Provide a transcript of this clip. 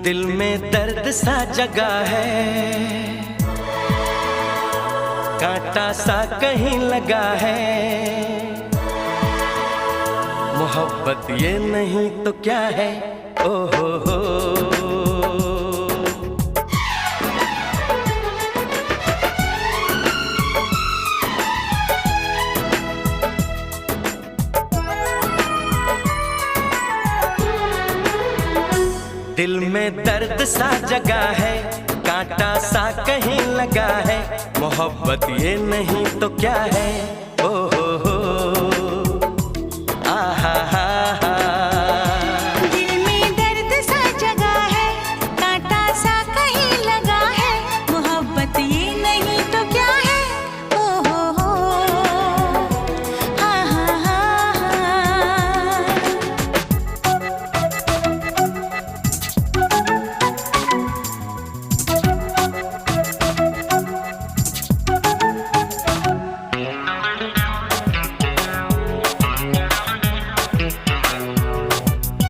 दिल में दर्द सा जगा है, कांटा सा कहीं लगा है। मोहब्बत ये नहीं तो क्या है, ओ हो। दिल में दर्द सा जगा है, कांटा सा कहीं लगा है। मोहब्बत ये नहीं तो क्या है, ओ